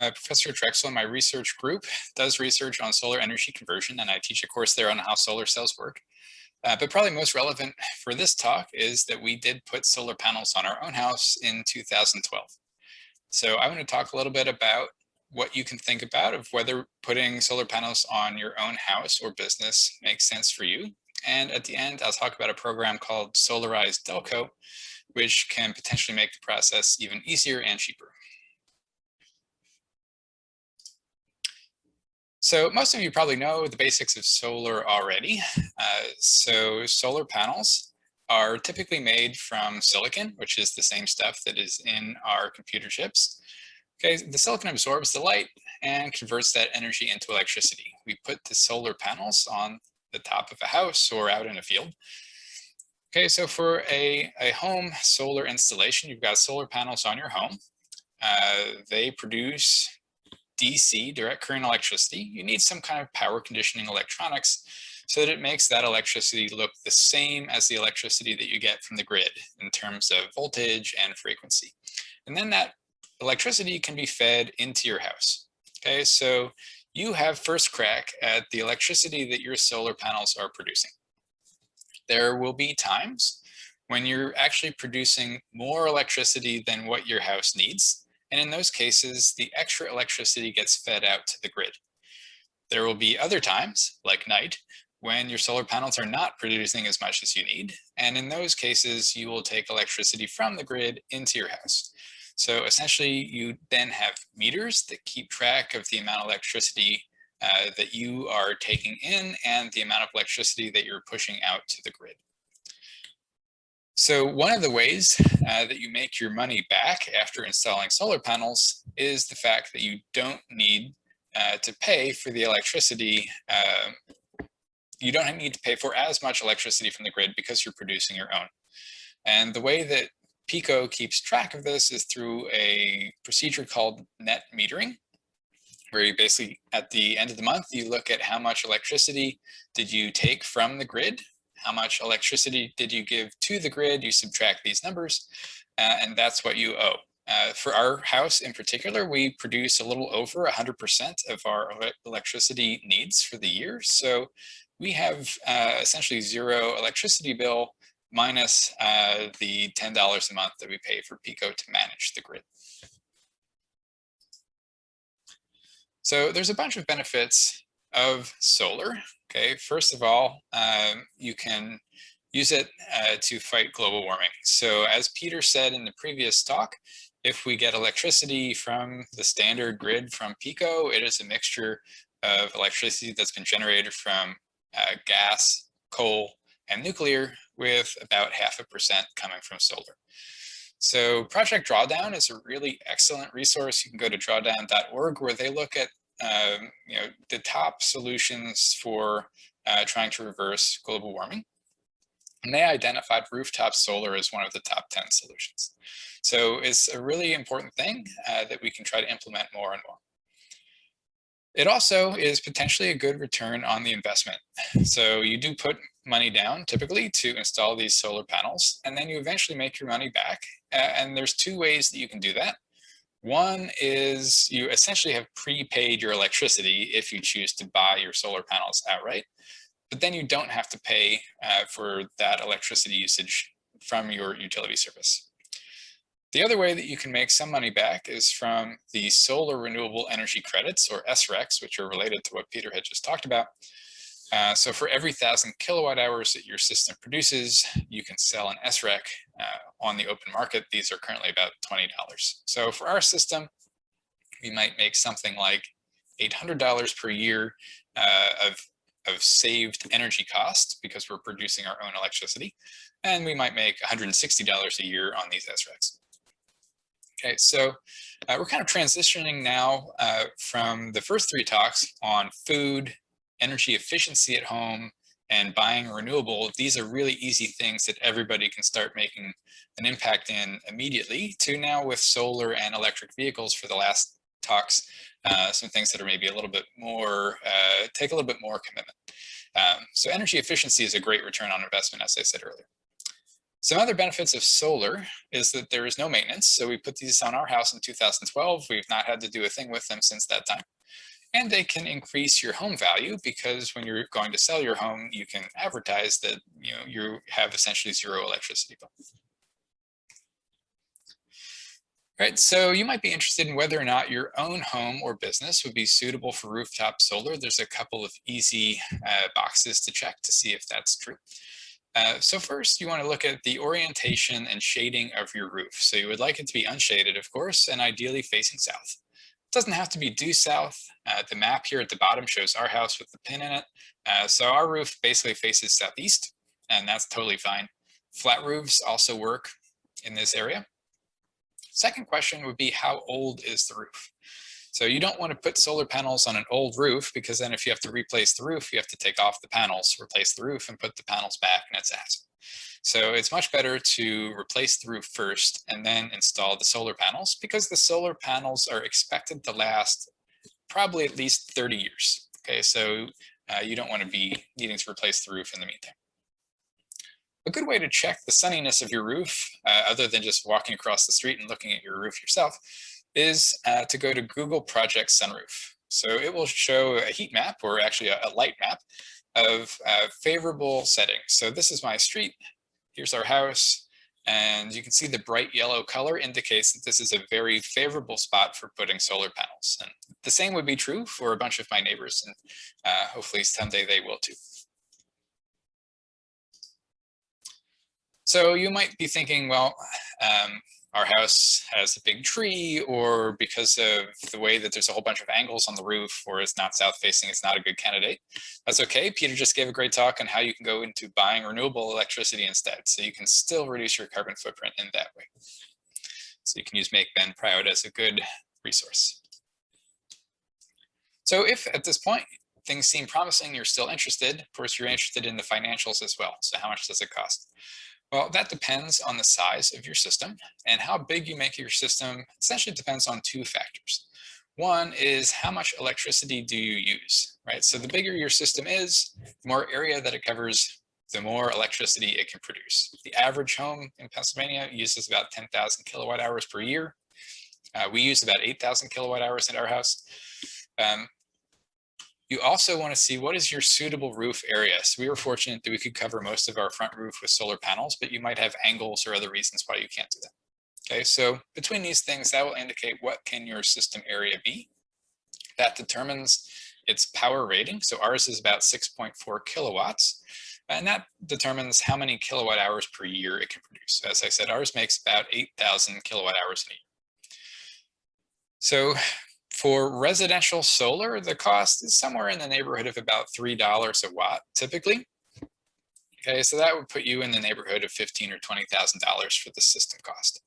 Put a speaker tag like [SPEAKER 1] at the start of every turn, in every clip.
[SPEAKER 1] Professor Drexel in my research group does research on solar energy conversion, and I teach a course there on how solar cells work. But probably most relevant for this talk is that we did put solar panels on our own house in 2012. So I want to talk a little bit about what you can think about of whether putting solar panels on your own house or business makes sense for you. And at the end, I'll talk about a program called Solarized Delco, which can potentially make the process even easier and cheaper. So most of you probably know the basics of solar already. So solar panels are typically made from silicon, which is the same stuff that is in our computer chips. Okay, the silicon absorbs the light and converts that energy into electricity. We put the solar panels on the top of a house or out in a field. Okay, so for a home solar installation, you've got solar panels on your home. They produce DC, direct current electricity. You need some kind of power conditioning electronics so that it makes that electricity look the same as the electricity that you get from the grid in terms of voltage and frequency. And then that electricity can be fed into your house. Okay, so you have first crack at the electricity that your solar panels are producing. There will be times when you're actually producing more electricity than what your house needs. And in those cases, the extra electricity gets fed out to the grid. There will be other times, like night, when your solar panels are not producing as much as you need. And in those cases, you will take electricity from the grid into your house. So essentially, you then have meters that keep track of the amount of electricity that you are taking in and the amount of electricity that you're pushing out to the grid. So one of the ways that you make your money back after installing solar panels is the fact that you don't need to pay for the electricity. You don't need to pay for as much electricity from the grid because you're producing your own. And the way that Pico keeps track of this is through a procedure called net metering, where you basically, at the end of the month, you look at how much electricity did you take from the grid, how much electricity did you give to the grid, you subtract these numbers, and that's what you owe. For our house in particular, we produce a little over 100% of our electricity needs for the year. So we have essentially zero electricity bill minus the $10 a month that we pay for Pico to manage the grid. So there's a bunch of benefits of solar. Okay, first of all, you can use it to fight global warming. So as Peter said in the previous talk, if we get electricity from the standard grid from Pico, it is a mixture of electricity that's been generated from gas, coal, and nuclear, with about 0.5% coming from solar. So Project Drawdown is a really excellent resource. You can go to drawdown.org, where they look at the top solutions for trying to reverse global warming. And they identified rooftop solar as one of the top 10 solutions. So it's a really important thing that we can try to implement more and more. It also is potentially a good return on the investment. So you do put money down typically to install these solar panels, and then you eventually make your money back. And there's two ways that you can do that. One is you essentially have prepaid your electricity if you choose to buy your solar panels outright, but then you don't have to pay for that electricity usage from your utility service. The other way that you can make some money back is from the solar renewable energy credits, or SRECs, which are related to what Peter had just talked about. So for every 1,000 kilowatt hours that your system produces, you can sell an SREC on the open market. These are currently about $20. So for our system, we might make something like $800 per year of saved energy costs because we're producing our own electricity. And we might make $160 a year on these SRECs. Okay, so we're kind of transitioning now from the first three talks on food, energy efficiency at home, and buying renewable. These are really easy things that everybody can start making an impact in immediately, to now with solar and electric vehicles for the last talks, some things that are maybe a little bit more, take a little bit more commitment. So energy efficiency is a great return on investment, as I said earlier. Some other benefits of solar is that there is no maintenance. So we put these on our house in 2012. We've not had to do a thing with them since that time. And they can increase your home value because when you're going to sell your home, you can advertise that you have essentially zero electricity bill. Right, so you might be interested in whether or not your own home or business would be suitable for rooftop solar. There's a couple of easy boxes to check to see if that's true. So first, you want to look at the orientation and shading of your roof. So you would like it to be unshaded, of course, and ideally facing south. It doesn't have to be due south. The map here at the bottom shows our house with the pin in it. So our roof basically faces southeast, and that's totally fine. Flat roofs also work in this area. Second question would be, how old is the roof? So you don't want to put solar panels on an old roof, because then if you have to replace the roof, you have to take off the panels, replace the roof, and put the panels back, and it's hassle. So it's much better to replace the roof first and then install the solar panels, because the solar panels are expected to last probably at least 30 years. Okay, so you don't want to be needing to replace the roof in the meantime. A good way to check the sunniness of your roof, other than just walking across the street and looking at your roof yourself, is to go to Google Project Sunroof. So it will show a heat map, or actually a light map, of favorable settings. So this is my street, here's our house, and you can see the bright yellow color indicates that this is a very favorable spot for putting solar panels. And the same would be true for a bunch of my neighbors, and hopefully someday they will too. So you might be thinking, well, our house has a big tree, or because of the way that there's a whole bunch of angles on the roof, or it's not south facing, it's not a good candidate. That's okay. Peter just gave a great talk on how you can go into buying renewable electricity instead. So you can still reduce your carbon footprint in that way. So you can use Make Ben Proud as a good resource. So if at this point things seem promising, you're still interested, of course, you're interested in the financials as well. So how much does it cost? Well, that depends on the size of your system, and how big you make your system essentially depends on two factors. One is, how much electricity do you use, right? So the bigger your system is, the more area that it covers, the more electricity it can produce. The average home in Pennsylvania uses about 10,000 kilowatt hours per year. We use about 8,000 kilowatt hours in our house. You also want to see, what is your suitable roof area? So we were fortunate that we could cover most of our front roof with solar panels, but you might have angles or other reasons why you can't do that. Okay, so between these things, that will indicate what can your system area be. That determines its power rating. So ours is about 6.4 kilowatts, and that determines how many kilowatt hours per year it can produce. As I said, ours makes about 8,000 kilowatt hours in a year. So for residential solar, the cost is somewhere in the neighborhood of about $3 a watt, typically. Okay, so that would put you in the neighborhood of $15,000 or $20,000 for the system cost.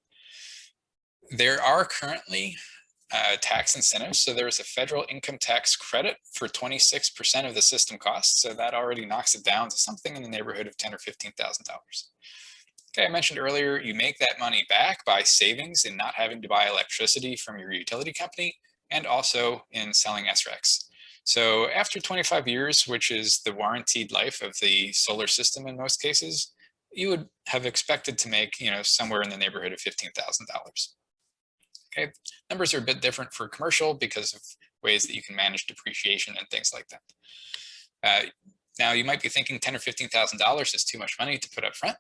[SPEAKER 1] There are currently tax incentives. So there's a federal income tax credit for 26% of the system cost. So that already knocks it down to something in the neighborhood of $10,000 or $15,000. Okay, I mentioned earlier, you make that money back by savings in not having to buy electricity from your utility company, and also in selling SRECs. So after 25 years, which is the warranted life of the solar system in most cases, you would have expected to make, somewhere in the neighborhood of $15,000. Okay, numbers are a bit different for commercial because of ways that you can manage depreciation and things like that. Now you might be thinking $10,000 or $15,000 is too much money to put up front,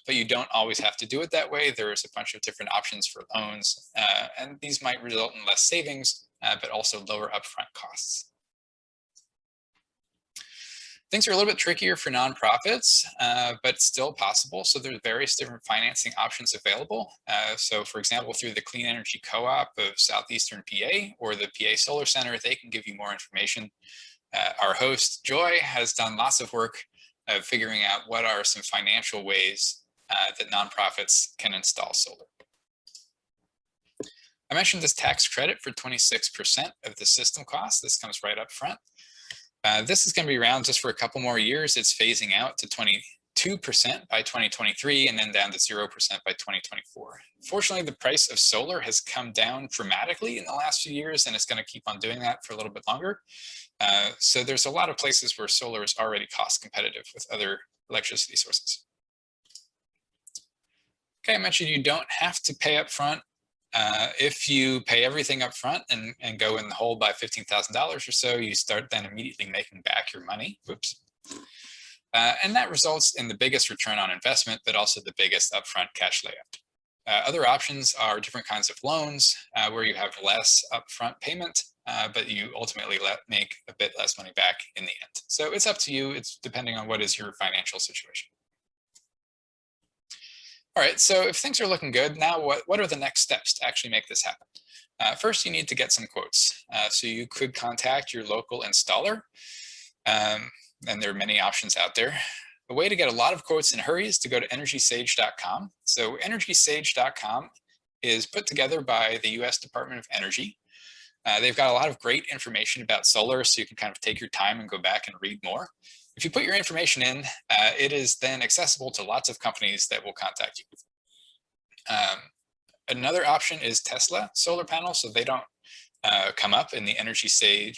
[SPEAKER 1] but you don't always have to do it that way. There's a bunch of different options for loans, and these might result in less savings, but also lower upfront costs. Things are a little bit trickier for nonprofits, but still possible. So there's various different financing options available. So for example, through the Clean Energy Co-op of Southeastern PA or the PA Solar Center, they can give you more information. Our host, Joy, has done lots of work of figuring out what are some financial ways that nonprofits can install solar. I mentioned this tax credit for 26% of the system cost. This comes right up front. This is going to be around just for a couple more years. It's phasing out to 22% by 2023 and then down to 0% by 2024. Fortunately, the price of solar has come down dramatically in the last few years, and it's going to keep on doing that for a little bit longer. So there's a lot of places where solar is already cost competitive with other electricity sources. Okay, I mentioned you don't have to pay up front. If you pay everything up front and go in the hole by $15,000 or so, you start then immediately making back your money. Whoops. And that results in the biggest return on investment, but also the biggest upfront cash layout. Other options are different kinds of loans where you have less upfront payment, but you ultimately make a bit less money back in the end. So it's up to you. It's depending on what is your financial situation. All right, so if things are looking good, now what are the next steps to actually make this happen? First, you need to get some quotes. So you could contact your local installer, and there are many options out there. The way to get a lot of quotes in a hurry is to go to energysage.com. So energysage.com is put together by the US Department of Energy. They've got a lot of great information about solar, so you can kind of take your time and go back and read more. If you put your information in, it is then accessible to lots of companies that will contact you. Another option is Tesla solar panels. So they don't come up in the EnergySage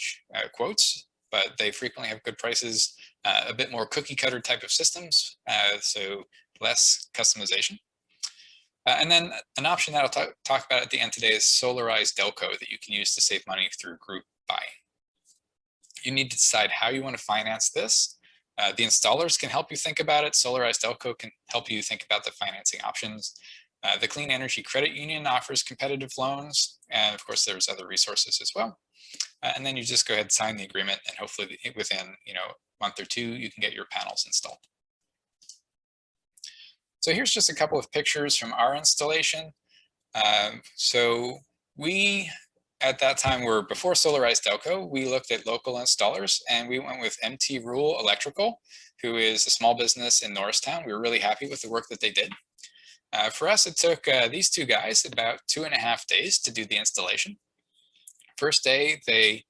[SPEAKER 1] quotes, but they frequently have good prices, a bit more cookie cutter type of systems, so less customization. And then an option that I'll talk about at the end today is Solarized Delco that you can use to save money through group buying. You need to decide how you want to finance this. The installers can help you think about it. Solarized Delco can help you think about the financing options. The Clean Energy Credit Union offers competitive loans, and of course there's other resources as well. And then you just go ahead and sign the agreement, and hopefully within a month or two you can get your panels installed. So here's just a couple of pictures from our installation. So we, at that time, were before Solarized Delco, we looked at local installers, and we went with MT Rule Electrical, who is a small business in Norristown. We were really happy with the work that they did. For us, it took these two guys about 2.5 days to do the installation. First day, they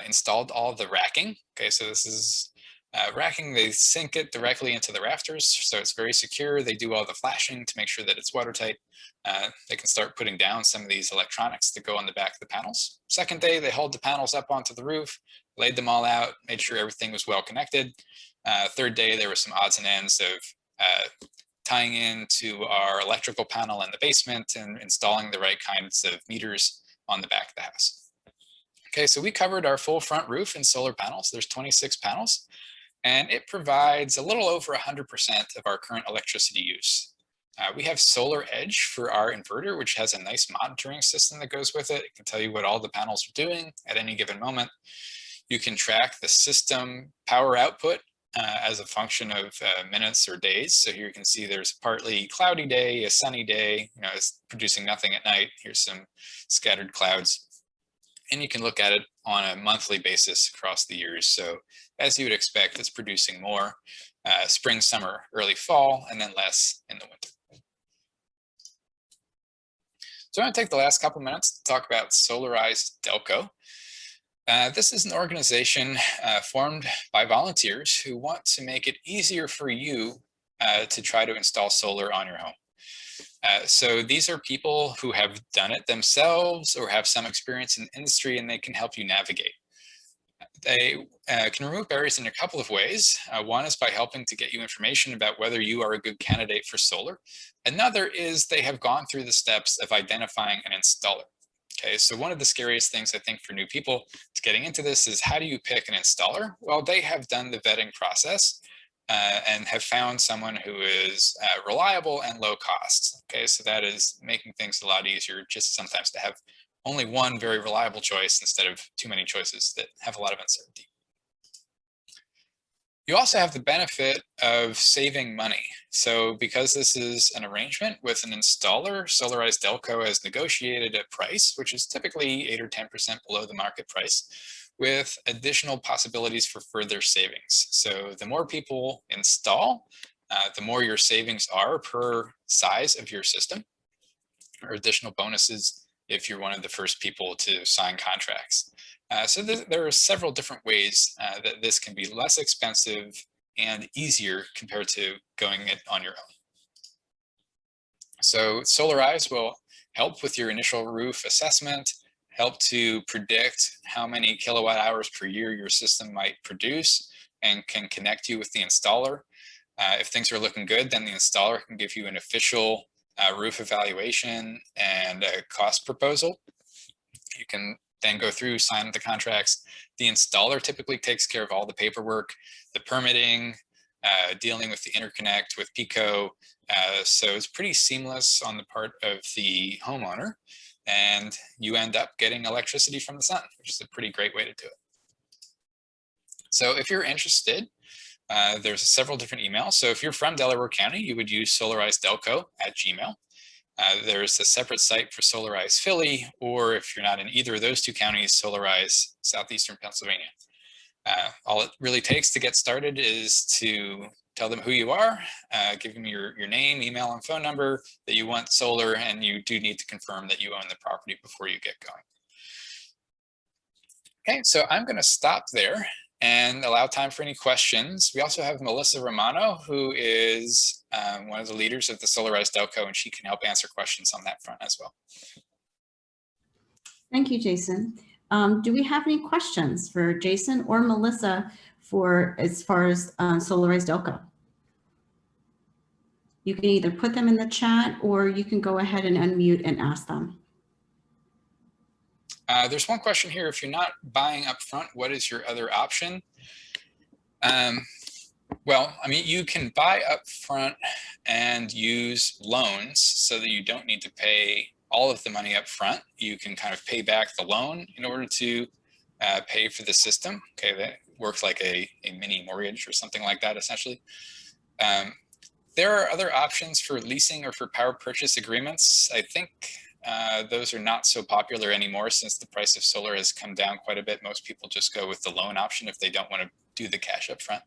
[SPEAKER 1] installed all the racking. Okay, so this is racking. They sink it directly into the rafters, so it's very secure. They do all the flashing to make sure that it's watertight. They can start putting down some of these electronics that go on the back of the panels. Second day, they hauled the panels up onto the roof, laid them all out, made sure everything was well connected. Third day, there were some odds and ends of tying into our electrical panel in the basement and installing the right kinds of meters on the back of the house. Okay, so we covered our full front roof in solar panels. There's 26 panels, and it provides a little over 100% of our current electricity use. We have Solar Edge for our inverter, which has a nice monitoring system that goes with it. It can tell you what all the panels are doing at any given moment. You can track the system power output as a function of minutes or days. So here you can see there's a partly cloudy day, a sunny day, it's producing nothing at night. Here's some scattered clouds. And you can look at it on a monthly basis across the years. So as you would expect, it's producing more spring, summer, early fall, and then less in the winter. So I'm going to take the last couple minutes to talk about Solarized Delco. This is an organization formed by volunteers who want to make it easier for you to try to install solar on your home. So these are people who have done it themselves or have some experience in the industry, and they can help you navigate. They can remove barriers in a couple of ways. One is by helping to get you information about whether you are a good candidate for solar. Another is they have gone through the steps of identifying an installer. Okay, so one of the scariest things I think for new people to getting into this is how do you pick an installer? Well, they have done the vetting process and have found someone who is reliable and low cost. Okay, so that is making things a lot easier just sometimes to have only one very reliable choice instead of too many choices that have a lot of uncertainty. You also have the benefit of saving money. So because this is an arrangement with an installer, Solarized Delco has negotiated a price, which is typically 8 or 10% below the market price, with additional possibilities for further savings. So the more people install, the more your savings are per size of your system, or additional bonuses if you're one of the first people to sign contracts. So there are several different ways that this can be less expensive and easier compared to going it on your own. So Solarize will help with your initial roof assessment, help to predict how many kilowatt hours per year your system might produce, and can connect you with the installer. If things are looking good, then the installer can give you an official roof evaluation, and a cost proposal. You can then go through, sign the contracts. The installer typically takes care of all the paperwork, the permitting, dealing with the interconnect with Pico. So it's pretty seamless on the part of the homeowner, and you end up getting electricity from the sun, which is a pretty great way to do it. So if you're interested, there's several different emails. So if you're from Delaware County, you would use solarizeddelco@gmail.com. There's a separate site for Solarize Philly, or if you're not in either of those two counties, Solarize Southeastern Pennsylvania. All it really takes to get started is to tell them who you are, give them your name, email, and phone number, that you want solar, and you do need to confirm that you own the property before you get going. Okay, so I'm going to stop there and allow time for any questions. We also have Melissa Romano, who is one of the leaders of the Solarized Delco, and she can help answer questions on that front as well.
[SPEAKER 2] Thank you, Jason. Do we have any questions for Jason or Melissa for as far as Solarized Delco? You can either put them in the chat or you can go ahead and unmute and ask them.
[SPEAKER 1] There's one question here. If you're not buying up front, what is your other option? Well, I mean, you can buy up front and use loans so that you don't need to pay all of the money up front. You can kind of pay back the loan in order to pay for the system. Okay, that works like a mini mortgage or something like that, essentially. There are other options for leasing or for power purchase agreements. I think those are not so popular anymore since the price of solar has come down quite a bit. Most people just go with the loan option if they don't want to do the cash up front.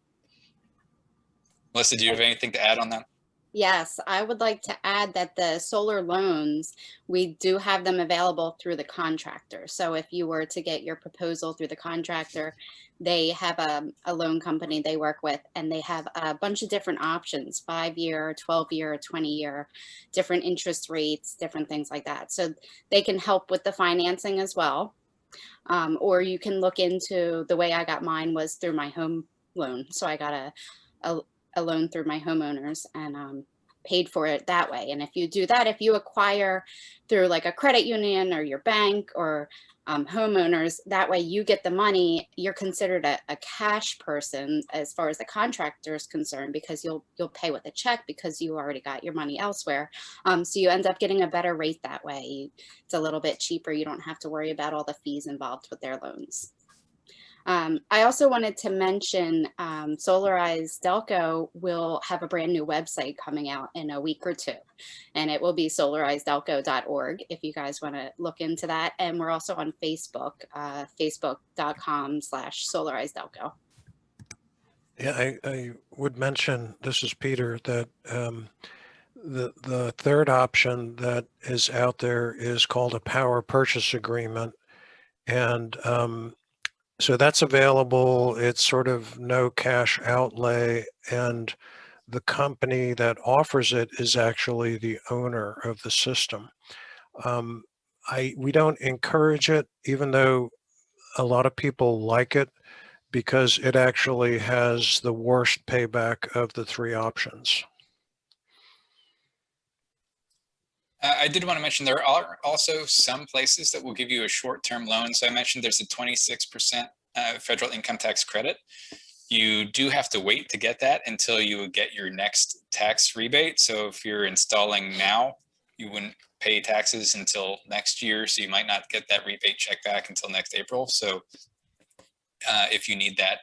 [SPEAKER 1] Melissa, do you have anything to add on that?
[SPEAKER 3] Yes, I would like to add that the solar loans, we do have them available through the contractor. So if you were to get your proposal through the contractor, they have a loan company they work with, and they have a bunch of different options, 5-year, 12-year, 20-year, different interest rates, different things like that. So they can help with the financing as well. Or you can look into, the way I got mine was through my home loan. So I got a loan through my homeowners and paid for it that way. And if you do that, if you acquire through like a credit union or your bank or homeowners, that way you get the money. You're considered a cash person as far as the contractor is concerned, because you'll pay with a check because you already got your money elsewhere. So you end up getting a better rate that way. It's a little bit cheaper. You don't have to worry about all the fees involved with their loans. I also wanted to mention Solarized Delco will have a brand new website coming out in a week or two, and it will be solarizeddelco.org if you guys want to look into that. And we're also on Facebook, facebook.com/Solarized Delco.
[SPEAKER 4] Yeah, I would mention, this is Peter, that the third option that is out there is called a power purchase agreement. And so that's available. It's sort of no cash outlay, and the company that offers it is actually the owner of the system. We don't encourage it, even though a lot of people like it, because it actually has the worst payback of the three options.
[SPEAKER 1] I did want to mention there are also some places that will give you a short-term loan. So I mentioned there's a 26% federal income tax credit. You do have to wait to get that until you get your next tax rebate. So if you're installing now, you wouldn't pay taxes until next year. So you might not get that rebate check back until next April. So if you need that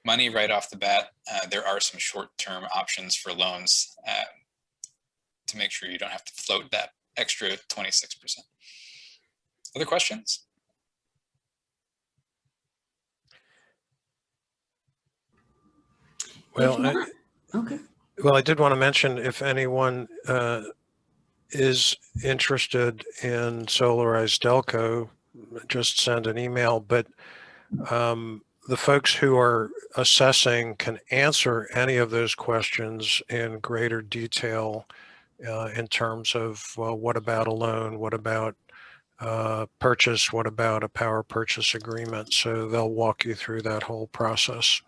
[SPEAKER 1] money right off the bat, there are some short-term options for loans to make sure you don't have to float that extra 26%. Other questions?
[SPEAKER 4] Well,
[SPEAKER 2] okay.
[SPEAKER 4] Well, I did want to mention, if anyone is interested in Solarized Delco, just send an email. But the folks who are assessing can answer any of those questions in greater detail in terms of, well, what about a loan? What about purchase? What about a power purchase agreement? So they'll walk you through that whole process.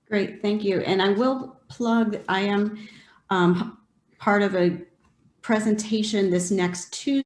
[SPEAKER 2] Great, thank you. And I will plug, I am part of a presentation this next Tuesday